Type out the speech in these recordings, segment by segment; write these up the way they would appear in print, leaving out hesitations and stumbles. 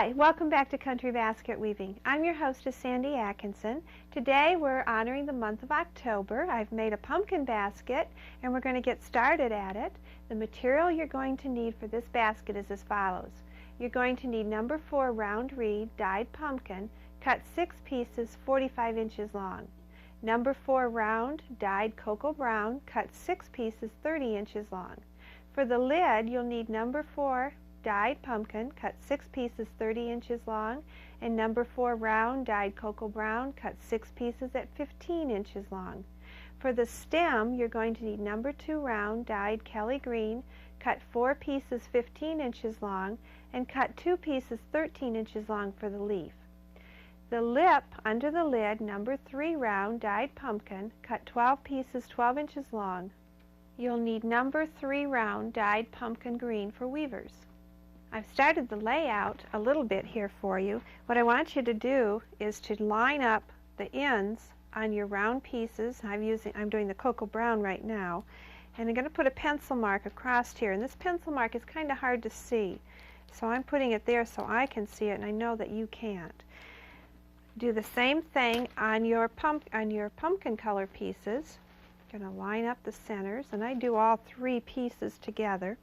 Hi, welcome back to Country Basket Weaving. I'm your hostess, Sandy Atkinson. Today we're honoring the month of October. I've made a pumpkin basket and we're going to get started at it. The material you're going to need for this basket is as follows. You're going to need number 4 round reed dyed pumpkin, cut 6 pieces 45 inches long. Number 4 round dyed cocoa brown, cut 6 pieces 30 inches long. For the lid, you'll need number 4 dyed pumpkin, cut 6 pieces 30 inches long, and number 4 round dyed cocoa brown, cut 6 pieces at 15 inches long. For the stem, you're going to need number 2 round dyed Kelly green, cut 4 pieces 15 inches long, and cut 2 pieces 13 inches long for the leaf. The lip under the lid, number 3 round dyed pumpkin, cut 12 pieces 12 inches long. You'll need number 3 round dyed pumpkin green for weavers. I've started the layout a little bit here for you. What I want you to do is to line up the ends on your round pieces. I'm doing the cocoa brown right now, and I'm going to put a pencil mark across here, and this pencil mark is kind of hard to see, so I'm putting it there so I can see it, and I know that you can't. Do the same thing on your pumpkin color pieces. I'm going to line up the centers, and I do all 3 pieces together.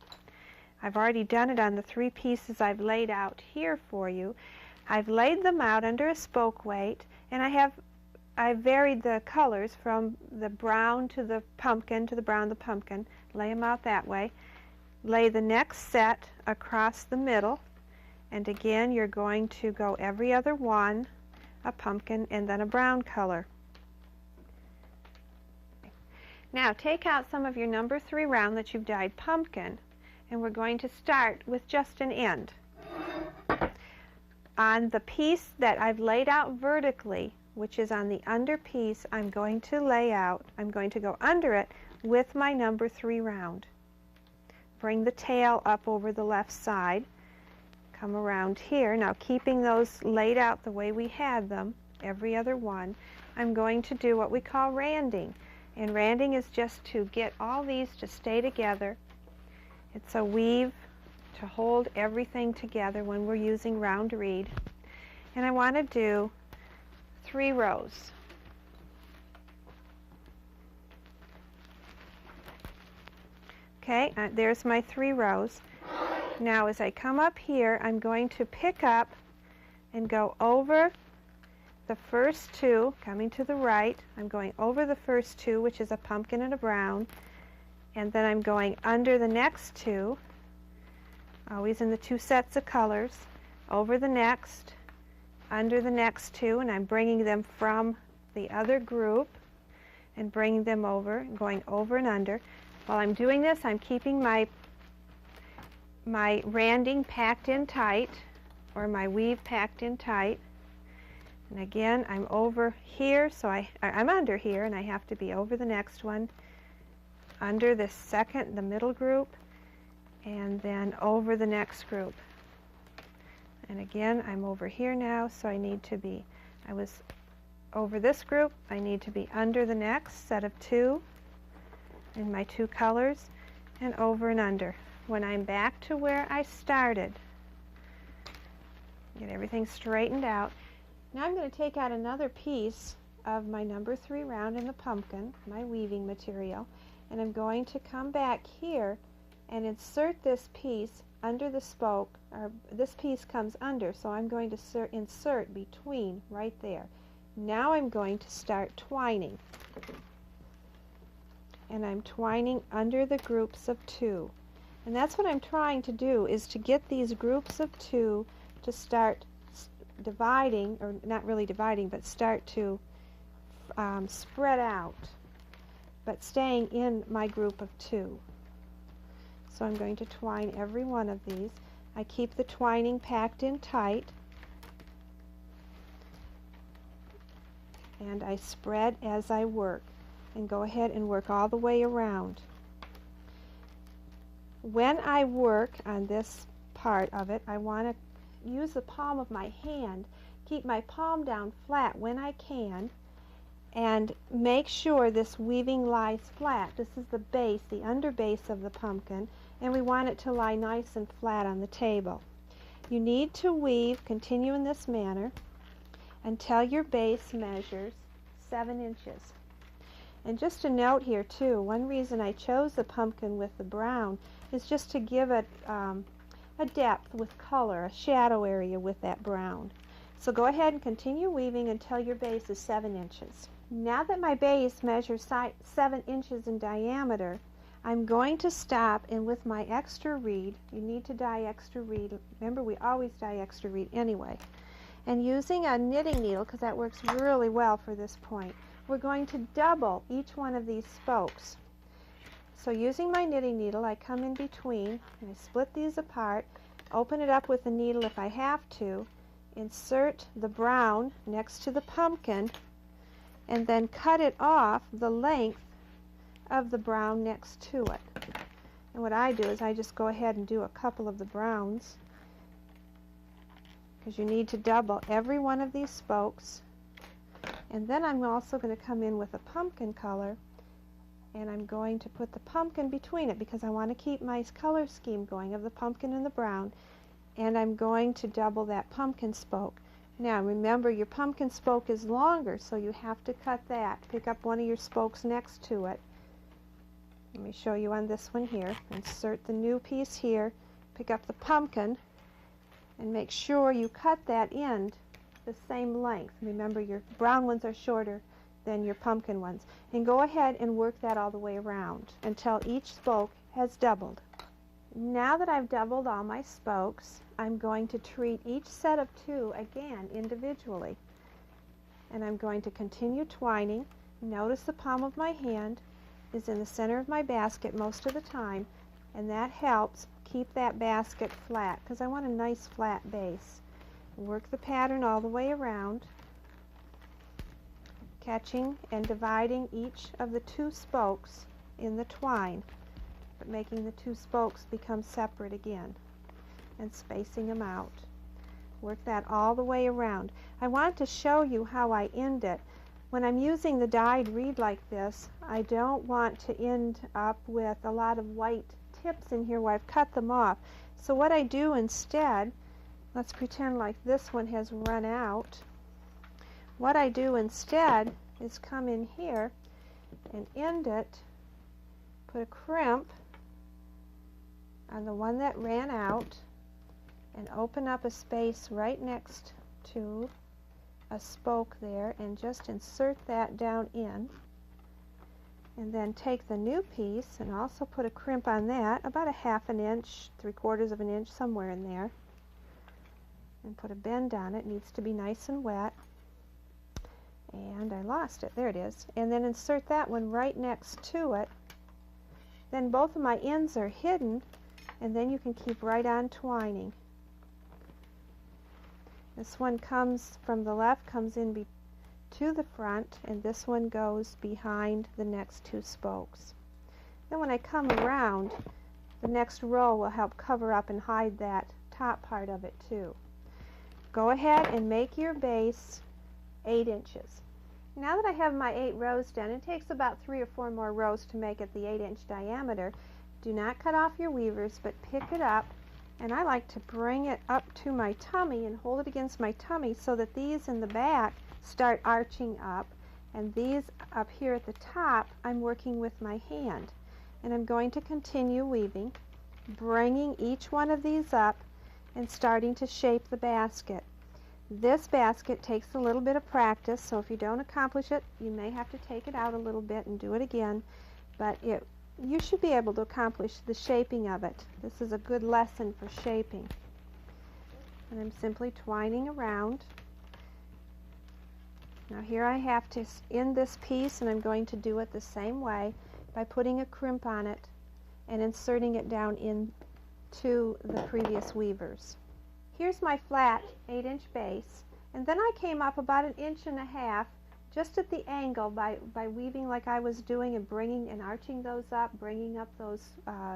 I've already done it on the 3 pieces I've laid out here for you. I've laid them out under a spoke weight, and I've varied the colors from the brown to the pumpkin to the brown to the pumpkin. Lay them out that way. Lay the next set across the middle, and again you're going to go every other one, a pumpkin and then a brown color. Now take out some of your number 3 round that you've dyed pumpkin, and we're going to start with just an end. On the piece that I've laid out vertically, which is on the under piece, I'm going to go under it with my number 3 round. Bring the tail up over the left side, come around here. Now keeping those laid out the way we had them, every other one, I'm going to do what we call randing. And randing is just to get all these to stay together. It's a weave to hold everything together when we're using round reed. And I want to do 3 rows. Okay, there's my 3 rows. Now as I come up here, I'm going to pick up and go over the first 2, coming to the right. I'm going over the first 2, which is a pumpkin and a brown. And then I'm going under the next 2, always in the 2 sets of colors, over the next, under the next 2, and I'm bringing them from the other group and bringing them over, going over and under. While I'm doing this, I'm keeping my randing packed in tight, or my weave packed in tight. And again, I'm over here, so I'm under here, and I have to be over the next one, under this second, the middle group, and then over the next group. And again, I'm over here now, so I was over this group, I need to be under the next set of 2 in my 2 colors, and over and under. When I'm back to where I started, get everything straightened out. Now I'm going to take out another piece of my number 3 round in the pumpkin, my weaving material, and I'm going to come back here and insert this piece under the spoke, or this piece comes under, so I'm going to insert between right there. Now I'm going to start twining. And I'm twining under the groups of 2. And that's what I'm trying to do, is to get these groups of 2 to start dividing, or not really dividing, but start to spread out, but staying in my group of 2. So I'm going to twine every one of these. I keep the twining packed in tight, and I spread as I work, and go ahead and work all the way around. When I work on this part of it, I want to use the palm of my hand, keep my palm down flat when I can, and make sure this weaving lies flat. This is the base, the under base of the pumpkin, and we want it to lie nice and flat on the table. You need to weave, continue in this manner, until your base measures 7 inches. And just a note here too, one reason I chose the pumpkin with the brown is just to give it a depth with color, a shadow area with that brown. So go ahead and continue weaving until your base is 7 inches. Now that my base measures 7 inches in diameter, I'm going to stop, and with my extra reed, you need to dye extra reed. Remember, we always dye extra reed anyway. And using a knitting needle, because that works really well for this point, we're going to double each one of these spokes. So using my knitting needle, I come in between, and I split these apart, open it up with the needle if I have to, insert the brown next to the pumpkin, and then cut it off the length of the brown next to it. And what I do is I just go ahead and do a couple of the browns, because you need to double every one of these spokes. And then I'm also going to come in with a pumpkin color, and I'm going to put the pumpkin between it because I want to keep my color scheme going of the pumpkin and the brown, and I'm going to double that pumpkin spoke. Now remember, your pumpkin spoke is longer, so you have to cut that. Pick up one of your spokes next to it. Let me show you on this one here. Insert the new piece here, pick up the pumpkin, and make sure you cut that end the same length. Remember, your brown ones are shorter than your pumpkin ones. And go ahead and work that all the way around until each spoke has doubled. Now that I've doubled all my spokes, I'm going to treat each set of 2 again individually. And I'm going to continue twining. Notice the palm of my hand is in the center of my basket most of the time, and that helps keep that basket flat because I want a nice flat base. Work the pattern all the way around, catching and dividing each of the 2 spokes in the twine, but making the 2 spokes become separate again and spacing them out. Work that all the way around. I want to show you how I end it. When I'm using the dyed reed like this, I don't want to end up with a lot of white tips in here where I've cut them off. So what I do instead, let's pretend like this one has run out. What I do instead is come in here and end it, put a crimp on the one that ran out, and open up a space right next to a spoke there, and just insert that down in, and then take the new piece and also put a crimp on that, about a 1/2 inch, 3/4 of an inch, somewhere in there, and put a bend on it. It needs to be nice and wet, and I lost it, there it is, and then insert that one right next to it. Then both of my ends are hidden, and then you can keep right on twining. This one comes from the left, comes in to the front, and this one goes behind the next 2 spokes. Then when I come around, the next row will help cover up and hide that top part of it too. Go ahead and make your base 8 inches. Now that I have my 8 rows done, it takes about 3 or 4 more rows to make it the 8-inch diameter. Do not cut off your weavers, but pick it up, and I like to bring it up to my tummy and hold it against my tummy so that these in the back start arching up, and these up here at the top I'm working with my hand. And I'm going to continue weaving, bringing each one of these up and starting to shape the basket. This basket takes a little bit of practice, so if you don't accomplish it, you may have to take it out a little bit and do it again, but you should be able to accomplish the shaping of it. This is a good lesson for shaping. And I'm simply twining around. Now here I have to end this piece, and I'm going to do it the same way by putting a crimp on it and inserting it down into the previous weavers. Here's my flat 8-inch base, and then I came up about 1.5 inches just at the angle by weaving like I was doing and bringing and arching those up, bringing up those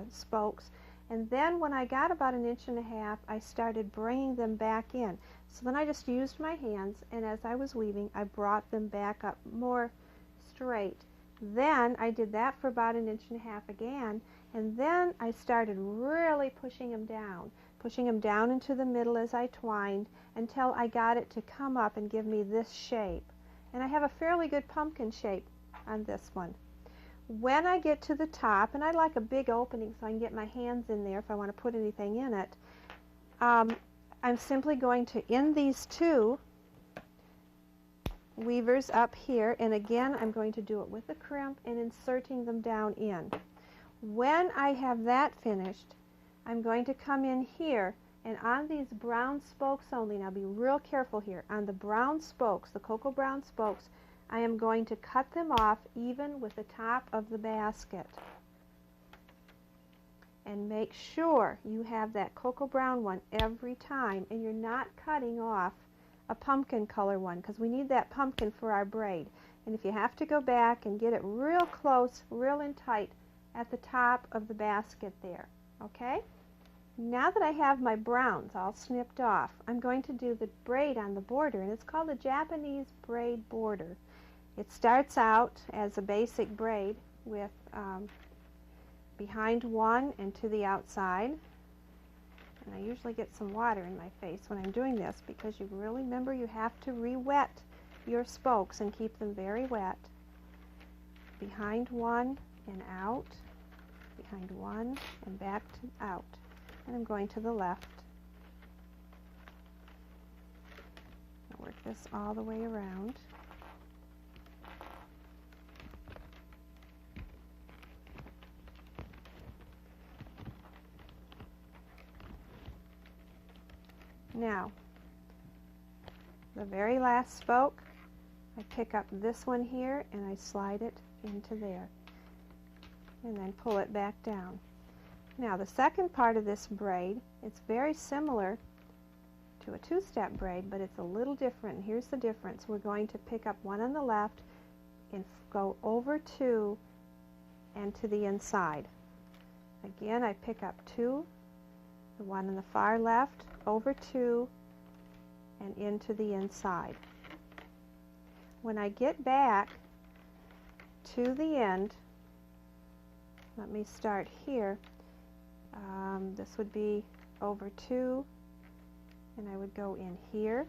spokes. And then when I got about 1.5 inches, I started bringing them back in. So then I just used my hands, and as I was weaving, I brought them back up more straight. Then I did that for about 1.5 inches again, and then I started really pushing them down, pushing them down into the middle as I twined until I got it to come up and give me this shape. And I have a fairly good pumpkin shape on this one. When I get to the top, and I like a big opening so I can get my hands in there if I want to put anything in it, I'm simply going to end these two weavers up here, and again I'm going to do it with a crimp and inserting them down in. When I have that finished, I'm going to come in here, and on these brown spokes only, now be real careful here, on the brown spokes, the cocoa brown spokes, I am going to cut them off even with the top of the basket. And make sure you have that cocoa brown one every time, and you're not cutting off a pumpkin color one, because we need that pumpkin for our braid. And if you have to go back and get it real close, real and tight at the top of the basket there, okay? Now that I have my browns all snipped off, I'm going to do the braid on the border, and it's called a Japanese braid border. It starts out as a basic braid with behind one and to the outside. And I usually get some water in my face when I'm doing this, because you really remember you have to re-wet your spokes and keep them very wet. Behind one and out, behind one and back to out. And I'm going to the left. I'll work this all the way around. Now, the very last spoke, I pick up this one here and I slide it into there, and then pull it back down. Now, the second part of this braid, it's very similar to a two-step braid, but it's a little different. Here's the difference. We're going to pick up one on the left and go over two and to the inside. Again, I pick up two, the one on the far left, over two, and into the inside. When I get back to the end, let me start here. This would be over two, and I would go in here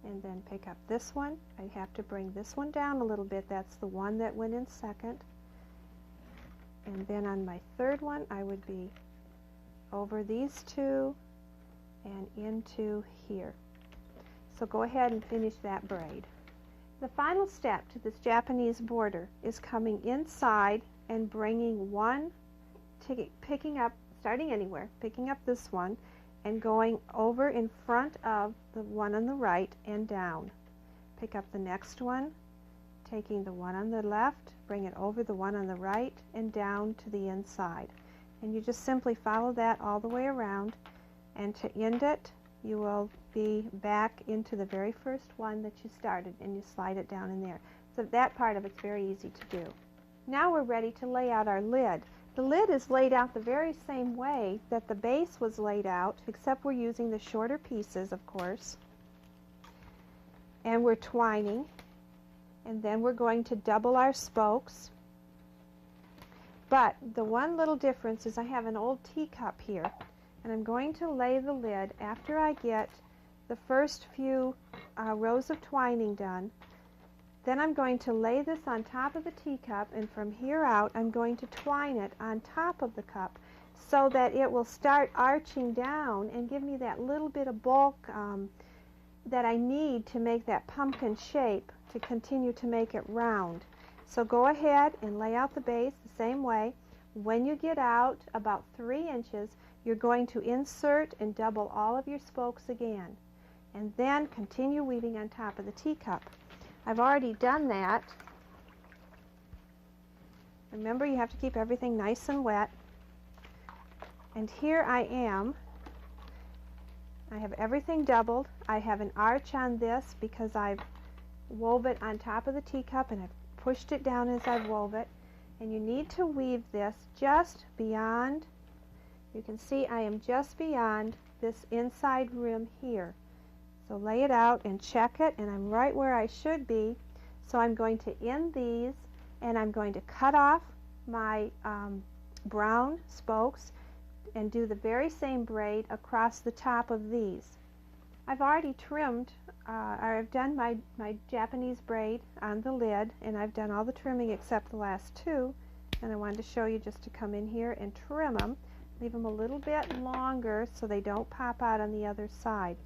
and then pick up this one. I have to bring this one down a little bit. That's the one that went in second. And then on my third one, I would be over these two and into here. So go ahead and finish that braid. The final step to this Japanese border is coming inside and bringing one, picking up, starting anywhere, picking up this one and going over in front of the one on the right and down. Pick up the next one, taking the one on the left, bring it over the one on the right and down to the inside. And you just simply follow that all the way around, and to end it, you will be back into the very first one that you started, and you slide it down in there. So that part of it's very easy to do. Now we're ready to lay out our lid. The lid is laid out the very same way that the base was laid out, except we're using the shorter pieces, of course. And we're twining, and then we're going to double our spokes. But the one little difference is I have an old teacup here, and I'm going to lay the lid after I get the first few rows of twining done. Then I'm going to lay this on top of the teacup, and from here out I'm going to twine it on top of the cup so that it will start arching down and give me that little bit of bulk that I need to make that pumpkin shape to continue to make it round. So go ahead and lay out the base the same way. When you get out about 3 inches, you're going to insert and double all of your spokes again, and then continue weaving on top of the teacup. I've already done that. Remember, you have to keep everything nice and wet. And here I am. I have everything doubled. I have an arch on this because I've wove it on top of the teacup, and I've pushed it down as I've wove it. And you need to weave this just beyond, you can see I am just beyond this inside rim here. So lay it out and check it, and I'm right where I should be. So I'm going to end these, and I'm going to cut off my brown spokes, and do the very same braid across the top of these. I've already trimmed, I've done my Japanese braid on the lid, and I've done all the trimming except the last two, and I wanted to show you just to come in here and trim them. Leave them a little bit longer so they don't pop out on the other side.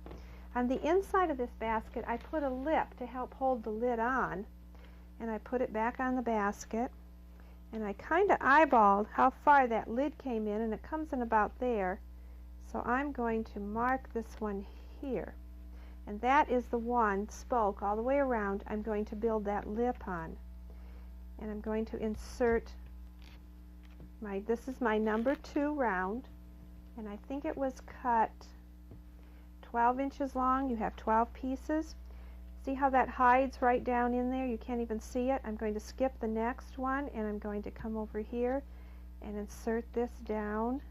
On the inside of this basket, I put a lip to help hold the lid on, and I put it back on the basket, and I kind of eyeballed how far that lid came in, and it comes in about there. So I'm going to mark this one here, and that is the one spoke all the way around I'm going to build that lip on. And I'm going to insert this is my number 2 round, and I think it was cut 12 inches long. You have 12 pieces. See how that hides right down in there? You can't even see it. I'm going to skip the next one, and I'm going to come over here and insert this down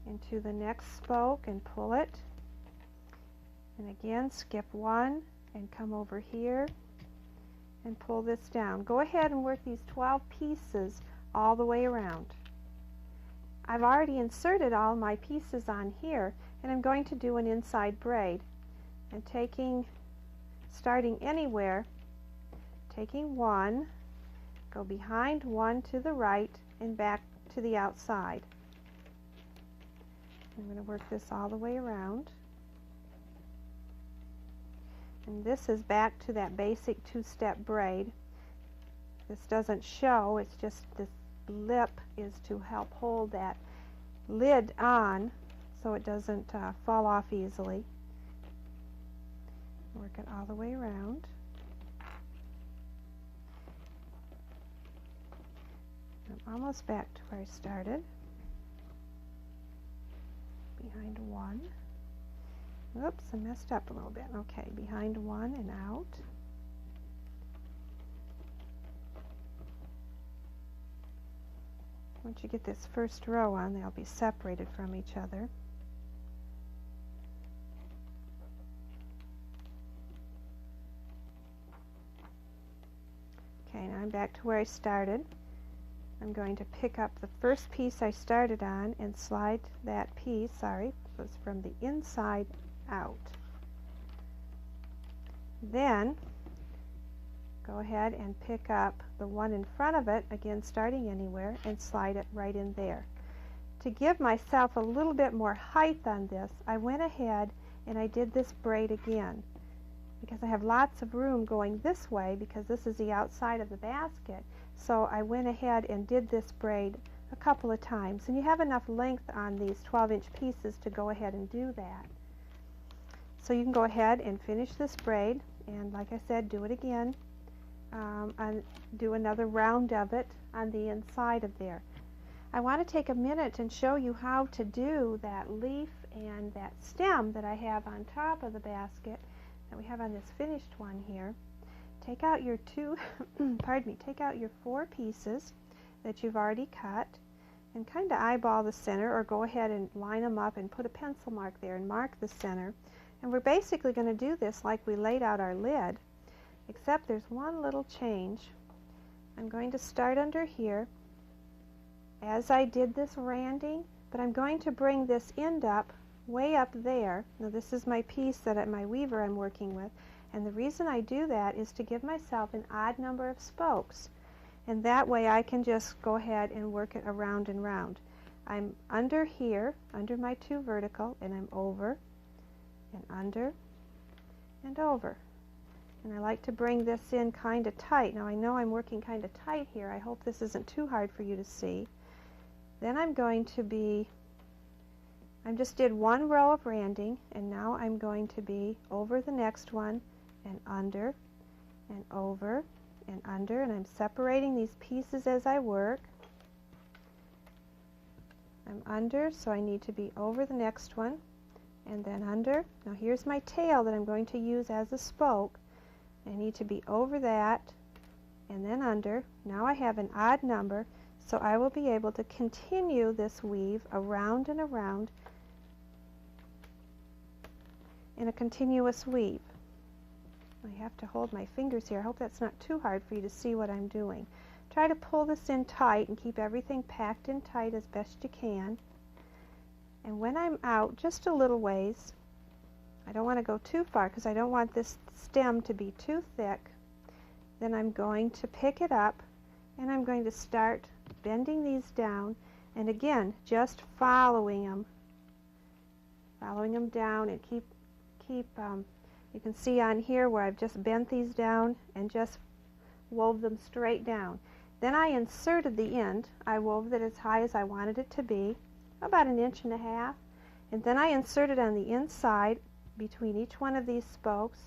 into the next spoke and pull it. And again, skip one and come over here and pull this down. Go ahead and work these 12 pieces all the way around. I've already inserted all my pieces on here, and I'm going to do an inside braid. And starting anywhere, taking one, go behind one to the right and back to the outside. I'm going to work this all the way around. And this is back to that basic 2-step braid. This doesn't show, it's just this lip is to help hold that lid on so it doesn't fall off easily. Work it all the way around. I'm almost back to where I started. Behind one. Oops, I messed up a little bit. Okay, behind one and out. Once you get this first row on, they'll be separated from each other. Okay, now I'm back to where I started. I'm going to pick up the first piece I started on and slide that piece, was from the inside out. Then go ahead and pick up the one in front of it, again starting anywhere, and slide it right in there. To give myself a little bit more height on this, I went ahead and I did this braid again, because I have lots of room going this way because this is the outside of the basket. So I went ahead and did this braid a couple of times, and you have enough length on these 12-inch pieces to go ahead and do that. So you can go ahead and finish this braid, and like I said, do it again. And do another round of it on the inside of there. I want to take a minute and show you how to do that leaf and that stem that I have on top of the basket that we have on this finished one here. Take out your take out your 4 pieces that you've already cut and kind of eyeball the center, or go ahead and line them up and put a pencil mark there and mark the center. And we're basically going to do this like we laid out our lid, except there's one little change. I'm going to start under here as I did this randing, but I'm going to bring this end up way up there. Now this is my piece my weaver I'm working with, and the reason I do that is to give myself an odd number of spokes, and that way I can just go ahead and work it around and round. I'm under here, under my 2 vertical, and I'm over and under and over. And I like to bring this in kind of tight. Now I know I'm working kind of tight here. I hope this isn't too hard for you to see. Then I'm going to be, I just did 1 row of randing, and now I'm going to be over the next one and under and over and under, and I'm separating these pieces as I work. I'm under, so I need to be over the next one and then under. Now here's my tail that I'm going to use as a spoke. I need to be over that and then under. Now I have an odd number, so I will be able to continue this weave around and around in a continuous weave. I have to hold my fingers here. I hope that's not too hard for you to see what I'm doing. Try to pull this in tight and keep everything packed in tight as best you can. And when I'm out just a little ways, I don't want to go too far because I don't want this stem to be too thick, then I'm going to pick it up and I'm going to start bending these down, and again just following them down, and keep you can see on here where I've just bent these down and just wove them straight down. Then I inserted the end. I wove it as high as I wanted it to be, about 1.5 inches, and then I inserted on the inside between each one of these spokes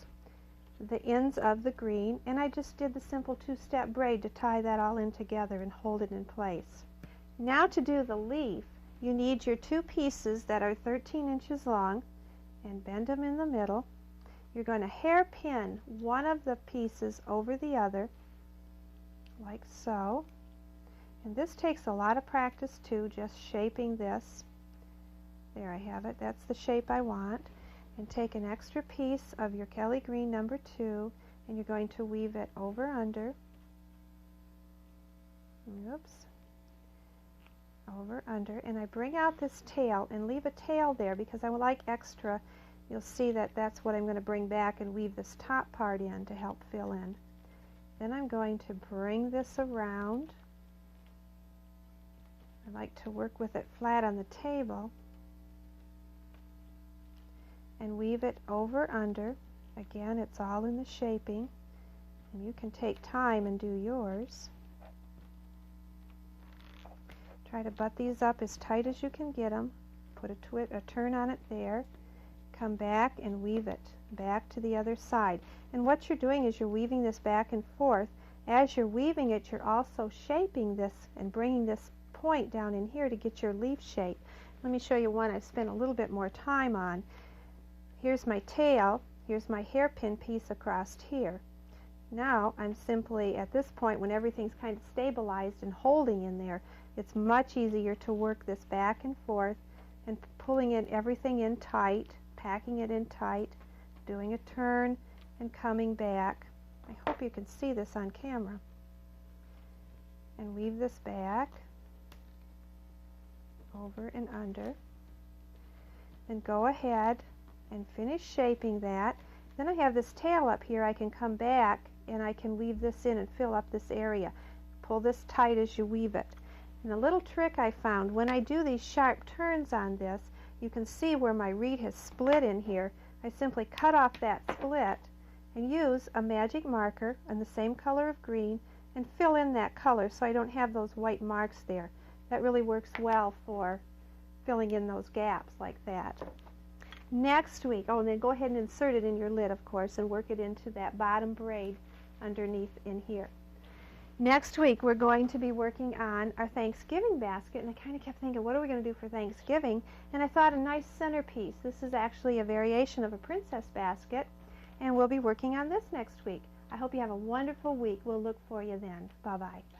the ends of the green, and I just did the simple 2-step braid to tie that all in together and hold it in place. Now to do the leaf, you need your 2 pieces that are 13 inches long and bend them in the middle. You're going to hairpin one of the pieces over the other like so, and this takes a lot of practice too, just shaping this. There I have it, that's the shape I want. And take an extra piece of your Kelly green number 2 and you're going to weave it over under, over under, and I bring out this tail and leave a tail there because I would like extra. You'll see that that's what I'm going to bring back and weave this top part in to help fill in. Then I'm going to bring this around. I like to work with it flat on the table and weave it over under. Again, it's all in the shaping, and you can take time and do yours. Try to butt these up as tight as you can get them. Put a turn on it there. Come back and weave it back to the other side. And what you're doing is you're weaving this back and forth. As you're weaving it, you're also shaping this and bringing this point down in here to get your leaf shape. Let me show you one I've spent a little bit more time on. Here's my tail, here's my hairpin piece across here. Now I'm simply, at this point when everything's kind of stabilized and holding in there, it's much easier to work this back and forth and pulling everything in tight, packing it in tight, doing a turn and coming back. I hope you can see this on camera. And weave this back, over and under. Then go ahead and finish shaping that. Then I have this tail up here. I can come back and I can weave this in and fill up this area. Pull this tight as you weave it. And a little trick I found, when I do these sharp turns on this, you can see where my reed has split in here. I simply cut off that split and use a magic marker in the same color of green and fill in that color so I don't have those white marks there. That really works well for filling in those gaps like that. Next week, and then go ahead and insert it in your lid, of course, and work it into that bottom braid underneath in here. Next week, we're going to be working on our Thanksgiving basket, and I kind of kept thinking, what are we going to do for Thanksgiving? And I thought a nice centerpiece. This is actually a variation of a princess basket, and we'll be working on this next week. I hope you have a wonderful week. We'll look for you then. Bye-bye.